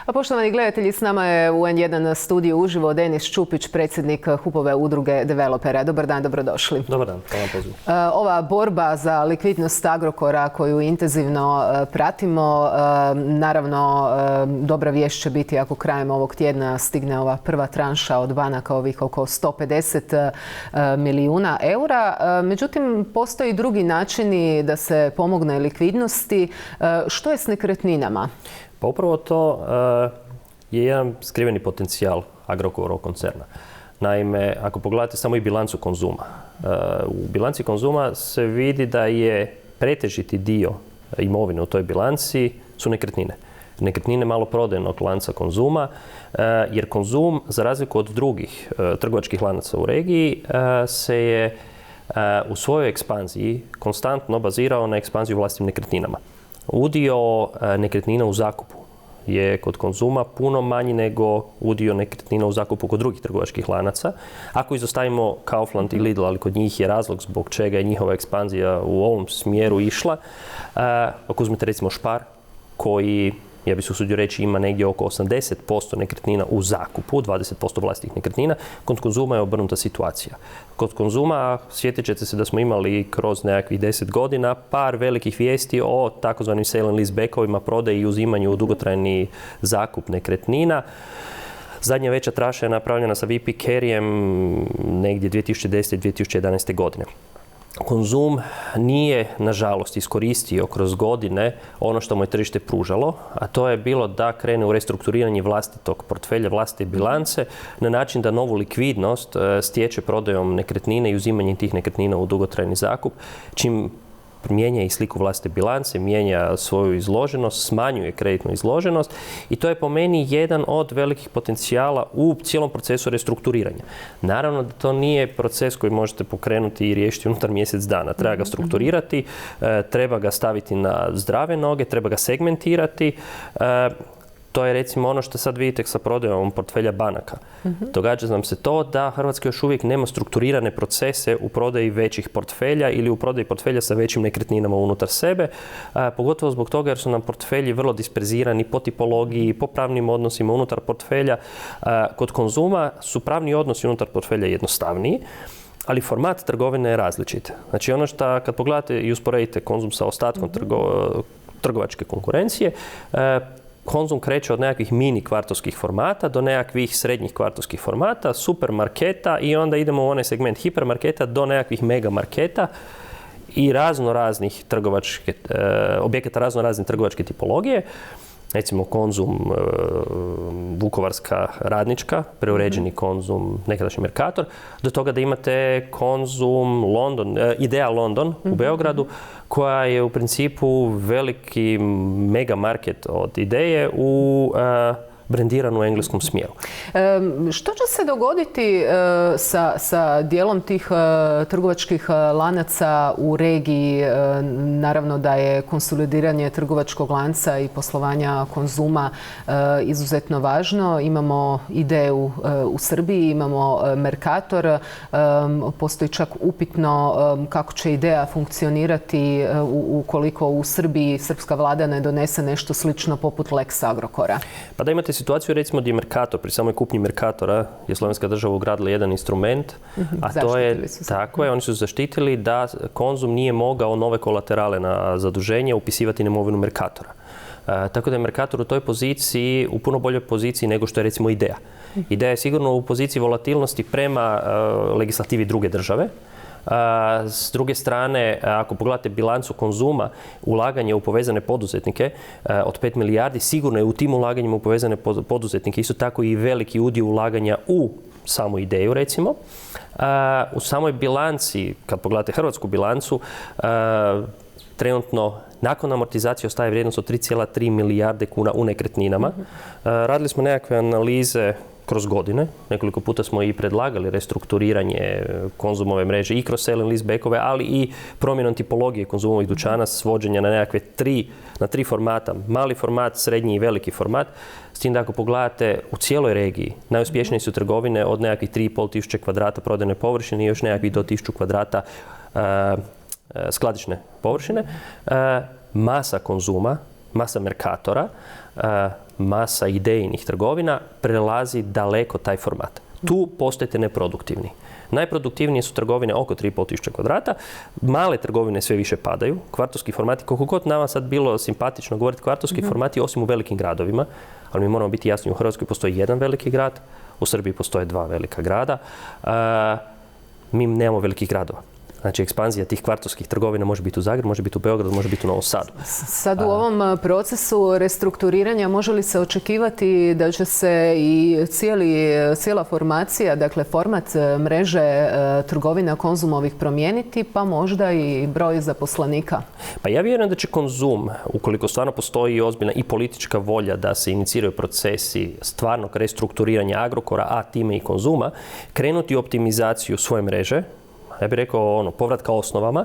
A poštovani gledatelji, s nama je u N1 studiju uživo Denis Čupić, predsjednik HUP-ove udruge developera. Dobar dan, dobrodošli. Dobar dan, hvala na pozivu. Ova borba za likvidnost Agrokora koju intenzivno pratimo, naravno dobra vijest će biti ako krajem ovog tjedna stigne ova prva tranša od banaka, ovih oko 150 milijuna eura. Međutim, postoji drugi načini da se pomogne likvidnosti. Što je s nekretninama? Pa upravo to je jedan skriveni potencijal Agrokorovog koncerna. Naime, ako pogledate samo i bilancu Konzuma, u bilanci Konzuma se vidi da je pretežiti dio imovine u toj bilanci su nekretnine. Nekretnine maloprodajnog lanca Konzuma, jer Konzum, za razliku od drugih trgovačkih lanaca u regiji, se je u svojoj ekspanziji konstantno bazirao na ekspanziju vlastitim nekretninama. Udio nekretnina u zakupu je kod Konzuma puno manji nego udio nekretnina u zakupu kod drugih trgovačkih lanaca. Ako izostavimo Kaufland i Lidl, ali kod njih je razlog zbog čega je njihova ekspanzija u ovom smjeru išla. Ako uzmete recimo Spar, koji, ja bih se usudio reći, ima negdje oko 80% nekretnina u zakupu, 20% vlastitih nekretnina. Kod Konzuma je obrnuta situacija. Kod Konzuma sjetit ćete se da smo imali kroz nekakvih 10 godina par velikih vijesti o takozvanim sale and lease backovima, prodaji i uzimanju u dugotrajni zakup nekretnina. Zadnja veća tranša je napravljena sa VP Carryem negdje 2010. i 2011. godine. Konzum nije, nažalost, iskoristio kroz godine ono što mu je tržište pružalo, a to je bilo da krene u restrukturiranje vlastitog portfelja, vlastite bilance, na način da novu likvidnost stječe prodajom nekretnine i uzimanjem tih nekretnina u dugotrajni zakup, čim mijenja i sliku vlastite bilance, mijenja svoju izloženost, smanjuje kreditnu izloženost i to je po meni jedan od velikih potencijala u cijelom procesu restrukturiranja. Naravno da to nije proces koji možete pokrenuti i riješiti unutar mjesec dana. Treba ga strukturirati, treba ga staviti na zdrave noge, treba ga segmentirati. To je recimo ono što sad vidite sa prodajom portfelja banaka. Događa nam se to da Hrvatska još uvijek nema strukturirane procese u prodaji većih portfelja ili u prodaji portfelja sa većim nekretninama unutar sebe. Pogotovo zbog toga jer su nam portfelji vrlo disperzirani po tipologiji, po pravnim odnosima unutar portfelja. Kod Konzuma su pravni odnosi unutar portfelja jednostavniji, ali format trgovine je različit. Znači ono što kad pogledate i usporedite Konzum sa ostatkom trgovačke konkurencije, Konzum kreće od nekakvih mini kvartovskih formata do nekakvih srednjih kvartovskih formata, supermarketa i onda idemo u onaj segment hipermarketa do nekakvih megamarketa i raznoraznih objekata raznorazne trgovačke tipologije. Recimo Konzum Vukovarska Radnička, preuređeni Konzum, nekadašnji Mercator, do toga da imate Konzum London, Idea London u Beogradu, koja je u principu veliki mega market od Ideje brendiran u engleskom smjeru. Što će se dogoditi sa dijelom tih trgovačkih lanaca u regiji? Naravno da je konsolidiranje trgovačkog lanca i poslovanja Konzuma izuzetno važno. Imamo Ideju u Srbiji, imamo Mercator. Postoji čak upitno kako će Ideja funkcionirati ukoliko u Srbiji srpska vlada ne donese nešto slično poput Lex Agrokora. Pa da imate situaciju recimo gdje Mercator, pri samoj kupnji Mercatora je slovenska država ugradila jedan instrument, a to je, tako je, oni su zaštitili da Konzum nije mogao nove kolaterale na zaduženje upisivati na imovinu Mercatora. Tako da je Mercator u toj poziciji, u puno boljoj poziciji nego što je recimo Ideja. Ideja je sigurno u poziciji volatilnosti prema legislativi druge države. S druge strane, ako pogledate bilancu Konzuma, ulaganje u povezane poduzetnike od 5 milijardi, sigurno je u tim ulaganjima u povezane poduzetnike isto tako i veliki udio ulaganja u samu Ideju, recimo. U samoj bilanci, kad pogledate hrvatsku bilancu, trenutno nakon amortizacije ostaje vrijednost od 3,3 milijarde kuna u nekretninama. Radili smo nekakve analize kroz godine. Nekoliko puta smo i predlagali restrukturiranje Konzumove mreže i kroz sale and lease backove, ali i promjenom tipologije Konzumovih dućana, svođenja na nekakve tri formata. Mali format, srednji i veliki format. S tim da ako pogledate u cijeloj regiji, najuspješnije su trgovine od nekakvih 3,5 tisuće kvadrata prodajne površine i još nekakvih do 1000 kvadrata skladišne površine. Masa Konzuma, masa Mercatora, masa idejnih trgovina prelazi daleko taj format. Tu postajete neproduktivni. Najproduktivnije su trgovine oko 3.500 kvadrata, male trgovine sve više padaju, kvartovski formati, koliko god nama sad bilo simpatično govoriti kvartovski formati, osim u velikim gradovima, ali mi moramo biti jasni, u Hrvatskoj postoji jedan veliki grad, u Srbiji postoje 2 velika grada, mi nemamo velikih gradova. Znači, ekspanzija tih kvartovskih trgovina može biti u Zagrebu, može biti u Beogradu, može biti u Novom Sadu. Sad u ovom procesu restrukturiranja može li se očekivati da će se i cijela formacija, dakle format mreže trgovina Konzumovih promijeniti, pa možda i broj zaposlenika? Pa ja vjerujem da će Konzum, ukoliko stvarno postoji ozbiljna i politička volja da se iniciraju procesi stvarnog restrukturiranja Agrokora, a time i Konzuma, krenuti u optimizaciju svoje mreže, ja bih rekao povratka osnovama,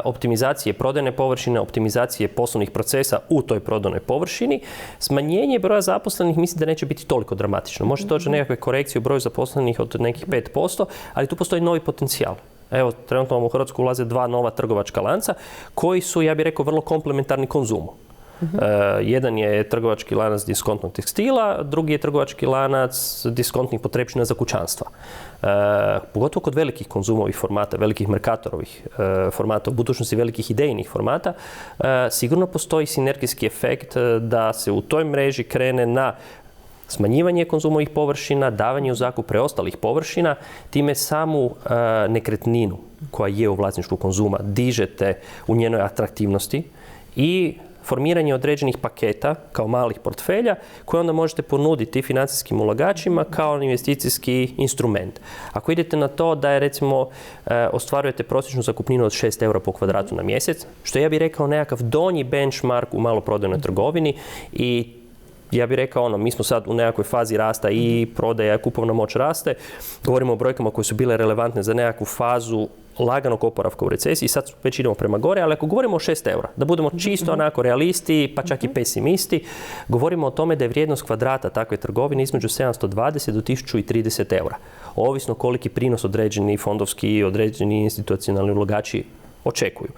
optimizacije prodajne površine, optimizacije poslovnih procesa u toj prodajnoj površini. Smanjenje broja zaposlenih mislim da neće biti toliko dramatično. Može doći do nekakve korekcije u broju zaposlenih od nekih 5%, ali tu postoji novi potencijal. Evo, trenutno u Hrvatsku ulaze 2 nova trgovačka lanca koji su, ja bih rekao, vrlo komplementarni Konzumu. Jedan je trgovački lanac diskontnog tekstila, drugi je trgovački lanac diskontnih potrepština za kućanstva. Pogotovo kod velikih Konzumovih formata, velikih Mercatorovih formata, u budućnosti velikih idejnih formata, sigurno postoji sinergijski efekt da se u toj mreži krene na smanjivanje Konzumovih površina, davanje u zakup preostalih površina, time samu nekretninu koja je u vlasništvu Konzuma dižete u njenoj atraktivnosti i formiranje određenih paketa kao malih portfelja koje onda možete ponuditi financijskim ulagačima kao investicijski instrument. Ako idete na to da je, recimo, ostvarujete prosječnu zakupninu od 6 eura po kvadratu na mjesec, što ja bih rekao nekakav donji benchmark u maloprodajnoj trgovini, i ja bih rekao mi smo sad u nekakvoj fazi rasta i prodaja, kupovna moć raste. Govorimo o brojkama koje su bile relevantne za nekakvu fazu laganog oporavka u recesiji, sad već idemo prema gore, ali ako govorimo o 6 eura, da budemo čisto onako realisti, pa čak i pesimisti, govorimo o tome da je vrijednost kvadrata takve trgovine između 720 do 1030 eura. Ovisno koliki prinos određeni fondovski i određeni institucionalni ulagači očekuju.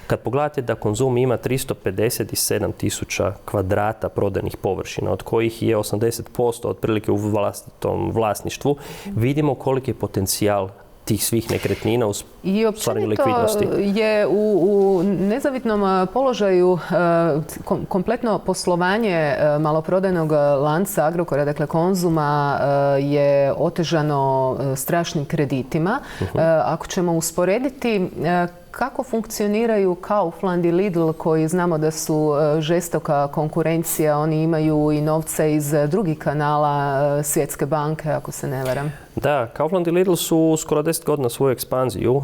Kad pogledate da Konzum ima 357.000 kvadrata prodajnih površina, od kojih je 80% otprilike u vlastitom vlasništvu, vidimo koliki je potencijal tih svih nekretnina u stvaranju likvidnosti. I općenito je u nezavitnom položaju kompletno poslovanje maloprodajnog lanca Agrokora, dakle Konzuma, je otežano strašnim kreditima. Ako ćemo usporediti kako funkcioniraju Kaufland i Lidl, koji znamo da su žestoka konkurencija, oni imaju i novce iz drugih kanala Svjetske banke, ako se ne varam. Da, Kaufland i Lidl su skoro 10 godina svoju ekspanziju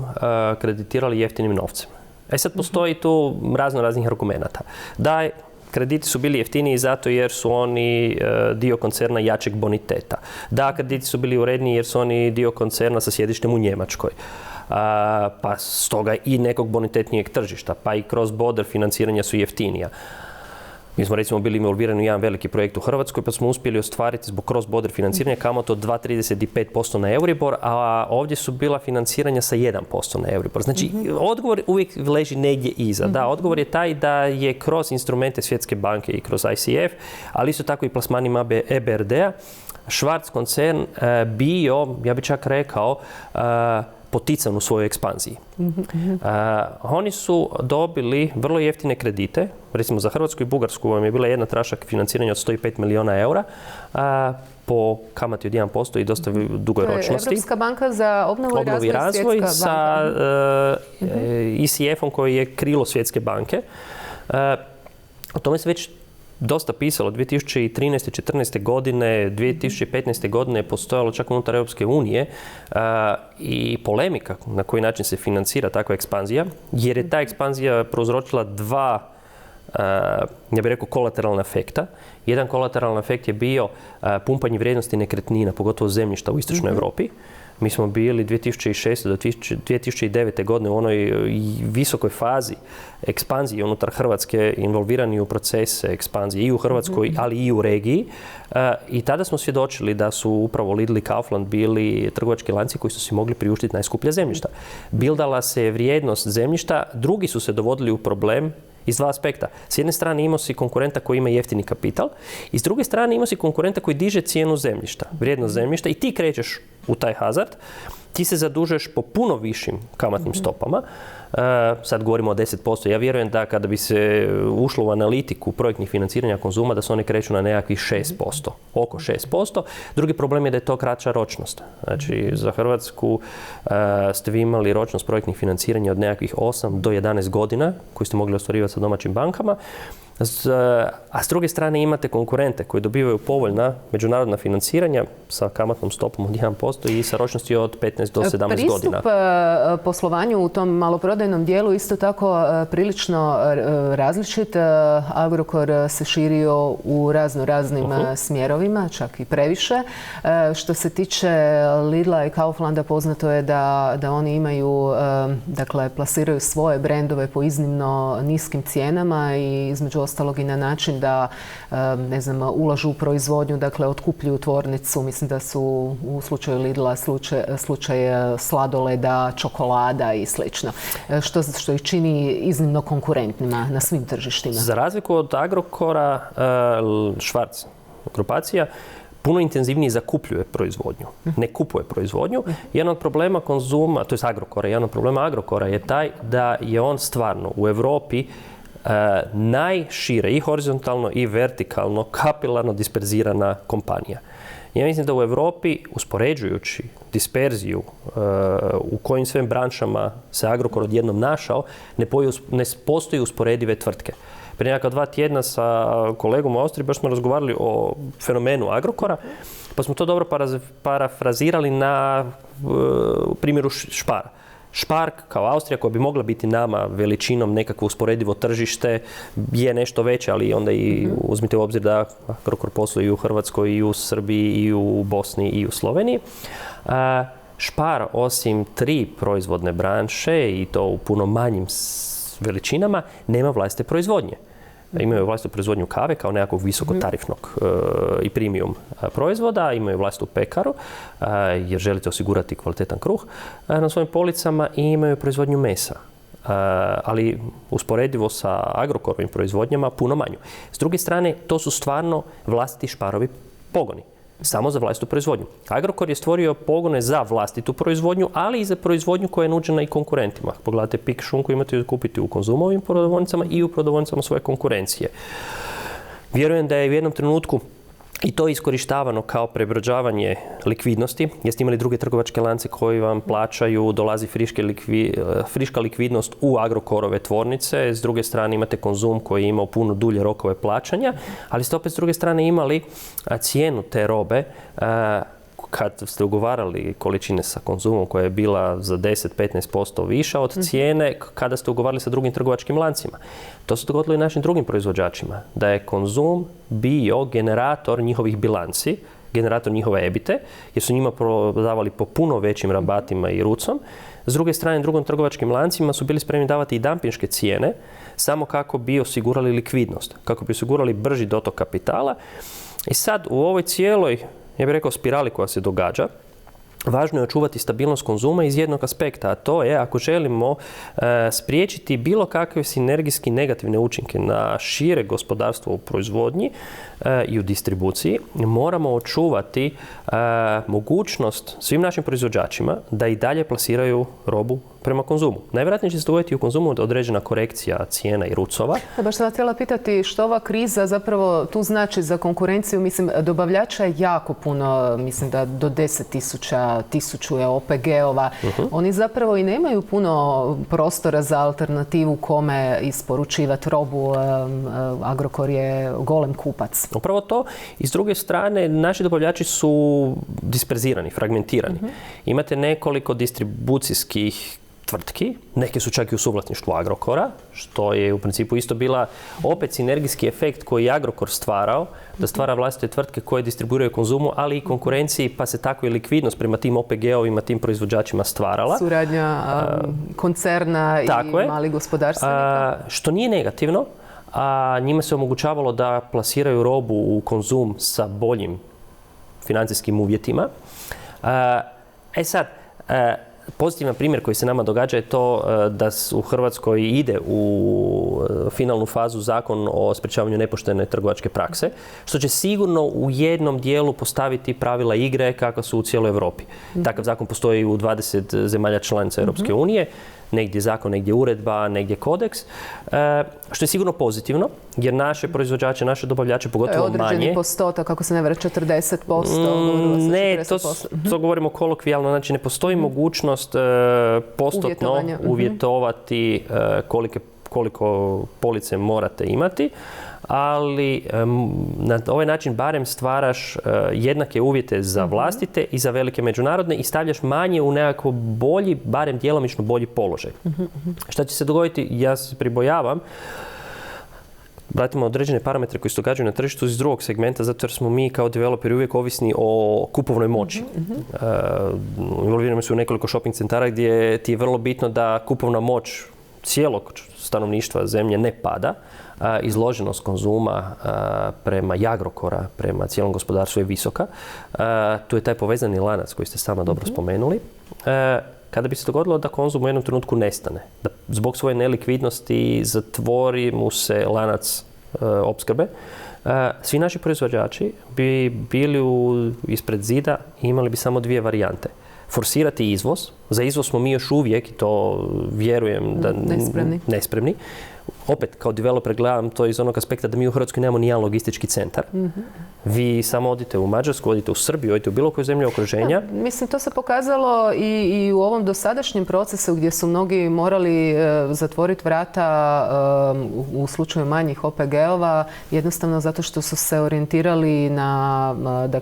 kreditirali jeftinim novcem. Sad postoji tu raznih argumenata. Da, krediti su bili jeftiniji zato jer su oni dio koncerna jačeg boniteta. Da, krediti su bili uredniji jer su oni dio koncerna sa sjedištem u Njemačkoj. Pa stoga i nekog bonitetnijeg tržišta, pa i cross-border financiranja su jeftinija. Mi smo recimo bili involvirani u jedan veliki projekt u Hrvatskoj, pa smo uspjeli ostvariti zbog cross-border financiranja kamatu od 2,35% na Euribor, a ovdje su bila financiranja sa 1% na Euribor. Znači, odgovor uvijek leži negdje iza. Da, odgovor je taj da je kroz instrumente Svjetske banke i kroz ICF, ali isto tako i plasmanima EBRD-a, Schwarz koncern bio, ja bih čak rekao, potican u svojoj ekspanziji. Oni su dobili vrlo jeftine kredite. Recimo za Hrvatsku i Bugarsku vam je bila jedna tranša financiranja od 105 milijuna eura po kamati od 1% i dosta dugoj ročnosti. Europska banka za obnovu i razvoj sa ICF-om koji je krilo Svjetske banke. O tome se već dosta pisalo 2013. 2014. godine, 2015. godine je postojalo čak unutar Europske unije i polemika na koji način se financira takva ekspanzija, jer je ta ekspanzija prouzročila dva, ja bih rekao, kolateralna efekta. Jedan kolateralni efekt je bio pumpanje vrijednosti nekretnina, pogotovo zemljišta u istočnoj Europi. Mi smo bili 2006. do 2009. godine u onoj visokoj fazi ekspanzije unutar Hrvatske, involvirani u procese ekspanzije i u Hrvatskoj, ali i u regiji. I tada smo svjedočili da su upravo Lidl i Kaufland bili trgovački lanci koji su si mogli priuštiti najskuplja zemljišta. Bildala se vrijednost zemljišta, drugi su se dovodili u problem iz dva aspekta. S jedne strane imao si konkurenta koji ima jeftini kapital i s druge strane imao si konkurenta koji diže cijenu zemljišta, vrijednost zemljišta i ti krećeš u taj hazard, ti se zadužuješ po puno višim kamatnim stopama. Sad govorimo o 10%. Ja vjerujem da kada bi se ušlo u analitiku projektnih financiranja Konzuma, da se one kreću na nekakvih 6%, oko 6%. Drugi problem je da je to kraća ročnost. Znači, za Hrvatsku ste vi imali ročnost projektnih financiranja od nekakvih 8 do 11 godina, koju ste mogli ostvarivati sa domaćim bankama. A s druge strane imate konkurente koji dobivaju povoljna međunarodna financiranja sa kamatnom stopom od 1% i sa ročnosti od 15 do 17 godina. Pristup poslovanju u tom maloprodajnom dijelu isto tako prilično različit. Agrokor se širio u raznim smjerovima, čak i previše. Što se tiče Lidla i Kauflanda, poznato je da oni imaju, dakle, plasiraju svoje brendove po iznimno niskim cijenama i između ostalog i na način da, ne znam, ulažu u proizvodnju, dakle, otkupljuju tvornicu. Mislim da su u slučaju Lidla slučaj sladoleda, čokolada i slično. Što ih čini iznimno konkurentnima na svim tržištima. Za razliku od Agrokora, Schwarz grupacija puno intenzivnije zakupljuje proizvodnju, ne kupuje proizvodnju. Jedan od problema Konzuma, to je Agrokora, jedan od problema Agrokora je taj da je on stvarno u Europi najšire i horizontalno i vertikalno kapilarno disperzirana kompanija. Ja mislim da u Europi, uspoređujući disperziju u kojim svim branšama se Agrokor odjednom našao, ne postoji usporedive tvrtke. Prije nekakva 2 tjedna sa kolegom u Austriji baš smo razgovarali o fenomenu Agrokora, pa smo to dobro parafrazirali na primjeru Spara. Spar kao Austrija, koja bi mogla biti nama veličinom nekakvo usporedivo tržište, je nešto veće, ali onda i uzmite u obzir da Agrokor posluje i u Hrvatskoj, i u Srbiji, i u Bosni, i u Sloveniji. Spar, osim 3 proizvodne branše, i to u puno manjim veličinama, nema vlastite proizvodnje. Imaju vlastitu proizvodnju kave kao nekakvog visokotarifnog i premium proizvoda, imaju vlastitu pekaru jer želite osigurati kvalitetan kruh na svojim policama i imaju proizvodnju mesa. Ali usporedivo sa Agrokorovim proizvodnjama puno manju. S druge strane, to su stvarno vlastiti Sparovi pogoni. Samo za vlastitu proizvodnju. Agrokor je stvorio pogone za vlastitu proizvodnju, ali i za proizvodnju koja je nuđena i konkurentima. Pogledajte pik šunku imate kupiti u Konzumovim prodavaonicama i u prodavaonicama svoje konkurencije. Vjerujem da je u jednom trenutku i to je iskorištavano kao prebrađavanje likvidnosti. Jeste imali druge trgovačke lance koji vam plaćaju, dolazi friška likvidnost u Agrokorove tvornice. S druge strane imate Konzum koji je imao puno dulje rokove plaćanja, ali ste opet s druge strane imali cijenu te robe kad ste ugovarali količine sa Konzumom koja je bila za 10-15% viša od cijene kada ste ugovarali sa drugim trgovačkim lancima. To se dogodilo i našim drugim proizvođačima. Da je Konzum bio generator njihovih bilanci, generator njihove ebite, jer su njima prodavali po puno većim rabatima i rucom. S druge strane, drugim trgovačkim lancima su bili spremni davati i dampinške cijene, samo kako bi osigurali likvidnost, kako bi osigurali brži dotok kapitala. I sad u ovoj cijeloj, ja bih rekao, spirali koja se događa, važno je očuvati stabilnost Konzuma iz jednog aspekta, a to je ako želimo spriječiti bilo kakve sinergijski negativne učinke na šire gospodarstvo u proizvodnji i u distribuciji, moramo očuvati mogućnost svim našim proizvođačima da i dalje plasiraju robu prema Konzumu. Najvjerojatnije će se dogoditi u Konzumu određena korekcija cijena i rucova. Baš sam htjela pitati što ova kriza zapravo tu znači za konkurenciju. Mislim, dobavljača je jako puno, mislim da do 10.000 je OPG-ova. Oni zapravo i nemaju puno prostora za alternativu kome isporučivati robu. Agrokor je golem kupac. Upravo to. I s druge strane, naši dobavljači su disperzirani, fragmentirani. Imate nekoliko distribucijskih tvrtki, neke su čak i u suvlasništvu Agrokora, što je u principu isto bila opet sinergijski efekt koji je Agrokor stvarao, da stvara vlastite tvrtke koje distribuiraju Konzumu, ali i konkurenciji, pa se tako i likvidnost prema tim OPG-ovima, tim proizvođačima stvarala. Suradnja koncerna i malih gospodarstvenika. Što nije negativno, a njima se omogućavalo da plasiraju robu u Konzum sa boljim financijskim uvjetima. pozitivan primjer koji se nama događa je to da u Hrvatskoj ide u finalnu fazu zakon o sprječavanju nepoštene trgovačke prakse, što će sigurno u jednom dijelu postaviti pravila igre kakva su u cijeloj Europi. Takav zakon postoji u 20 zemalja članica Europske unije, negdje zakon, negdje uredba, negdje kodeks, što je sigurno pozitivno, jer naše proizvođače, naše dobavljače, pogotovo manje... Određeni postotak, kako se ne vara, 40%? Ne, to govorimo kolokvijalno, znači ne postoji mogućnost postotno uvjetovati koliko police morate imati, ali na ovaj način barem stvaraš jednake uvjete za vlastite i za velike međunarodne i stavljaš manje u nekako bolji, barem djelomično bolji položaj. Šta će se dogoditi? Ja se pribojavam. Pratimo određene parametre koji se događaju na tržištu iz drugog segmenta, zato jer smo mi kao developeri uvijek ovisni o kupovnoj moći. Involviramo se u nekoliko shopping centara gdje ti je vrlo bitno da kupovna moć cijelog stanovništva zemlje ne pada. Izloženost konzuma prema Agrokora, prema cijelom gospodarstvu je visoka. Tu je taj povezani lanac koji ste sama dobro spomenuli. Kada bi se dogodilo da konzum u jednom trenutku nestane, da zbog svoje nelikvidnosti zatvori mu se lanac opskrbe, svi naši proizvođači bi bili ispred zida i imali bi samo dvije varijante. Forsirati izvoz. Za izvoz smo mi još uvijek, i to vjerujem da nespremni. Opet, kao developer gledam to iz onog aspekta da mi u Hrvatskoj nemamo nijedan logistički centar. Vi samo odite u Mađarsku, odite u Srbiju, odite u bilo koju zemlju okruženja. Mislim, to se pokazalo i u ovom dosadašnjem procesu gdje su mnogi morali zatvoriti vrata u slučaju manjih OPG-ova, jednostavno zato što su se orijentirali na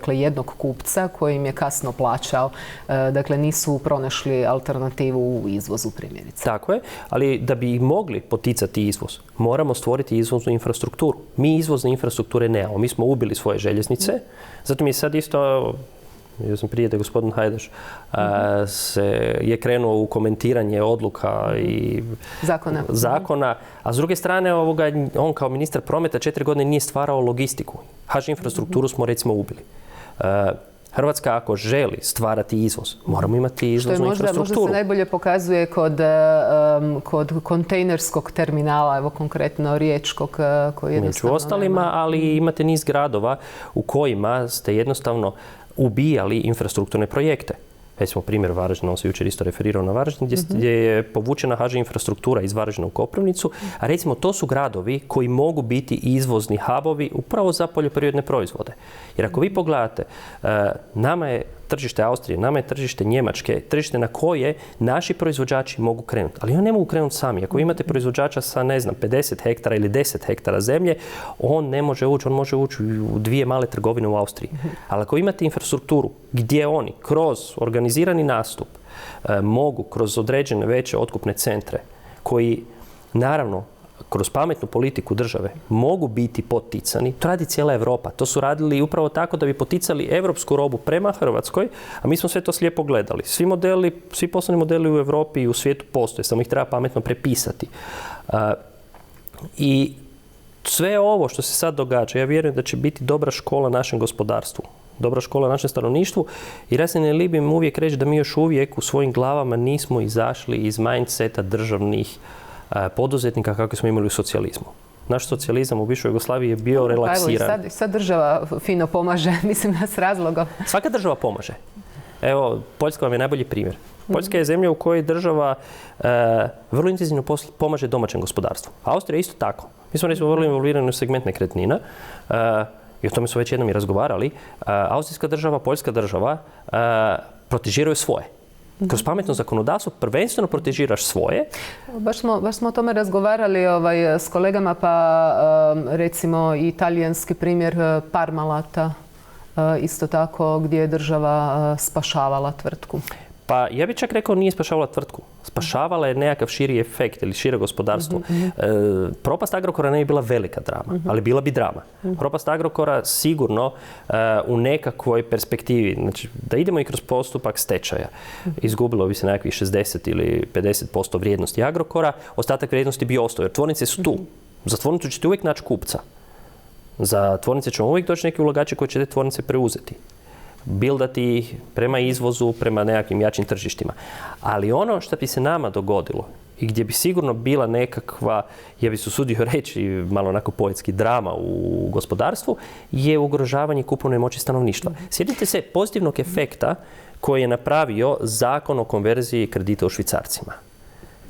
jednog kupca koji im je kasno plaćao. Dakle, nisu pronašli alternativu u izvozu, primjerice. Tako je, ali da bi mogli poticati izvoz, moramo stvoriti izvoznu infrastrukturu. Mi izvozne infrastrukture nemamo. Mi smo ubili svoje željeznice. Zato mi je sad isto, ja sam prije da je gospodin Hajdaš je krenuo u komentiranje odluka i zakona. A s druge strane, on kao ministar prometa 4 godine nije stvarao logistiku. HŽ infrastrukturu smo recimo ubili. Hrvatska ako želi stvarati izvoz, moramo imati izvoznu infrastrukturu. Možda se najbolje pokazuje kod kontejnerskog terminala, evo konkretno riječkog, koji jednostavno među ostalima, ali imate niz gradova u kojima ste jednostavno ubijali infrastrukturne projekte. Recimo primjer Varaždina, on se jučer isto referirao na Varaždin, gdje je povučena HŽ infrastruktura iz Varaždina u Koprivnicu, a recimo to su gradovi koji mogu biti izvozni hubovi upravo za poljoprivredne proizvode. Jer ako vi pogledate, nama je tržište Austrije, nama je tržište Njemačke, tržište na koje naši proizvođači mogu krenuti. Ali oni ne mogu krenuti sami. Ako imate proizvođača sa, 50 hektara ili 10 hektara zemlje, on ne može ući, on može ući u 2 male trgovine u Austriji. Ali ako imate infrastrukturu gdje oni kroz organizirani nastup mogu kroz određene veće otkupne centre koji naravno kroz pametnu politiku države mogu biti poticani. To radi cijela Europa. To su radili upravo tako da bi poticali europsku robu prema Hrvatskoj, a mi smo sve to slijepo gledali. Svi poslovni modeli u Europi i u svijetu postoje, samo ih treba pametno prepisati. I sve ovo što se sad događa, ja vjerujem da će biti dobra škola našem gospodarstvu, dobra škola našem stanovništvu, jer ja se ne libim uvijek reći da mi još uvijek u svojim glavama nismo izašli iz mindseta državnih poduzetnika kako smo imali u socijalizmu. Naš socijalizam u bivšoj Jugoslaviji je bio relaksiran. Evo, sad država fino pomaže, mislim da s razlogom. Svaka država pomaže. Evo, Poljska vam je najbolji primjer. Poljska je zemlja u kojoj država vrlo intenzivno pomaže domaćem gospodarstvu. Austrija isto tako. Mi smo recimo vrlo involvirani u segment nekretnina i o tome smo već jednom i razgovarali. Austrijska država, Poljska država protežiraju svoje. Kroz pametno zakonodavstvo prvenstveno protežiraš svoje. Baš smo o tome razgovarali s kolegama, pa recimo i talijanski primjer Parmalata, isto tako gdje je država spašavala tvrtku. Pa ja bih čak rekao nije spašavala tvrtku. Spašavala je nekakav širi efekt ili šire gospodarstvo. Propast Agrokora ne bi bila velika drama, ali bila bi drama. Propast Agrokora sigurno u nekakvoj perspektivi, znači da idemo i kroz postupak stečaja. Izgubilo bi se nekakvih 60 ili 50% vrijednosti Agrokora, ostatak vrijednosti bi ostao, jer tvornice su tu. Za tvornicu ćete uvijek naći kupca. Za tvornice ćemo uvijek doći neki ulagači koji će te tvornice preuzeti. bildati ih prema izvozu, prema nekakvim jačim tržištima. Ali ono što bi se nama dogodilo i gdje bi sigurno bila nekakva, ja bi se usudio reći, malo onako poetski drama u gospodarstvu, je ugrožavanje kupovne moći stanovništva. Sjetite se pozitivnog efekta koji je napravio zakon o konverziji kredita u švicarcima.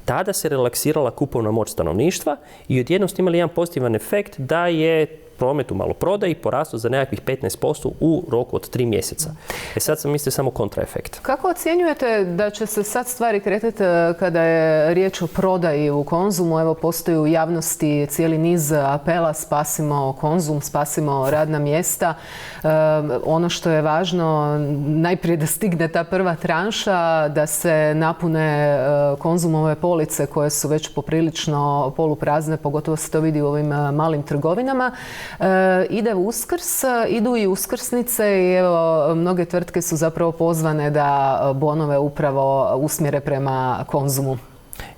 Tada se relaksirala kupovna moć stanovništva i odjednom ste imali jedan pozitivan efekt da je promet u maloprodaji porastao za nekakvih 15% u roku od 3 mjeseca. Sad sam mislio samo kontraefekt. Kako ocjenjujete da će se sad stvari kretati kada je riječ o prodaji u Konzumu? Evo, postoji u javnosti cijeli niz apela spasimo Konzum, spasimo radna mjesta. Ono što je važno, najprije da stigne ta prva tranša, da se napune Konzumove police koje su već poprilično poluprazne, pogotovo se to vidi u ovim malim trgovinama. Ide Uskrs, idu i uskrsnice i evo, mnoge tvrtke su zapravo pozvane da bonove upravo usmjere prema Konzumu.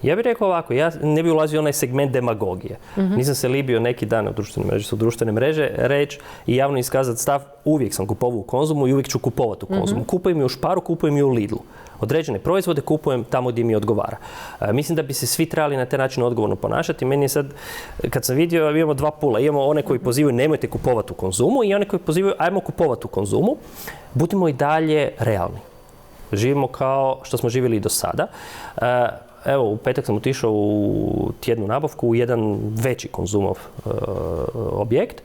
Ja bih rekao ovako, ja ne bih ulazio u onaj segment demagogije. Nisam se libio neki dan u društvene mreže reći i javno iskazati stav, uvijek sam kupovao u Konzumu i uvijek ću kupovati u Konzumu. Kupujem i u Šparu, kupujem i u Lidlu. Određene proizvode kupujem tamo gdje mi odgovara. Mislim da bi se svi trebali na taj način odgovorno ponašati. Meni je sad, kad sam vidio, imamo dva pula. Imamo one koji pozivaju nemojte kupovati u Konzumu i one koji pozivaju ajmo kupovati u Konzumu. Budimo i dalje realni. Živimo kao što smo živjeli i do sada. Evo, u petak sam otišao u tjednu nabavku u jedan veći Konzumov objekt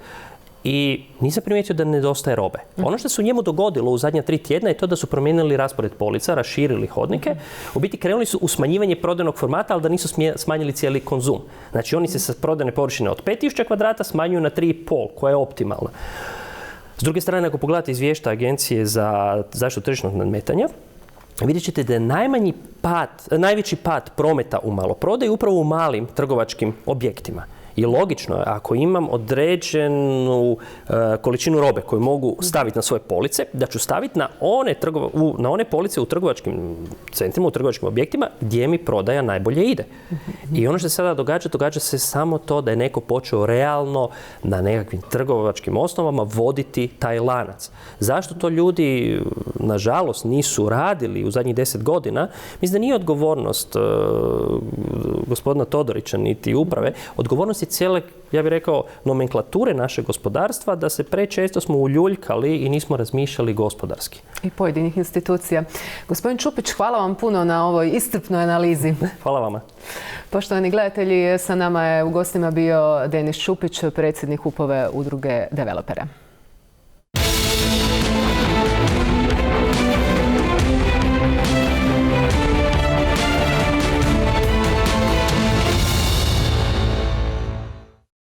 i nisam primijetio da nedostaje robe. Ono što se u njemu dogodilo u zadnja 3 tjedna je to da su promijenili raspored polica, raširili hodnike. U biti krenuli su u smanjivanje prodajnog formata, ali da nisu smanjili cijeli Konzum. Znači oni se sa prodajne površine od 5000 kvadrata smanjuju na 3,5, koja je optimalna. S druge strane, ako pogledate izvješća Agencije za zaštitu tržišnog nadmetanja, vidjet ćete da je najveći pad prometa u maloprodaji upravo u malim trgovačkim objektima. I logično je, ako imam određenu količinu robe koju mogu staviti na svoje police, da ću staviti na one police u trgovačkim centrima, u trgovačkim objektima gdje mi prodaja najbolje ide. I ono što se sada događa se samo to da je neko počeo realno na nekakvim trgovačkim osnovama voditi taj lanac. Zašto to ljudi, nažalost, nisu radili u zadnjih 10 godina? Mislim da nije odgovornost gospodina Todorića niti uprave, odgovornost je cijele, ja bih rekao, nomenklature našeg gospodarstva, da se prečesto smo uljuljkali i nismo razmišljali gospodarski. I pojedinih institucija. Gospodin Čupić, hvala vam puno na ovoj iscrpnoj analizi. Hvala vama. Poštovani gledatelji, sa nama je u gostima bio Denis Čupić, predsjednik UP-ove udruge developera.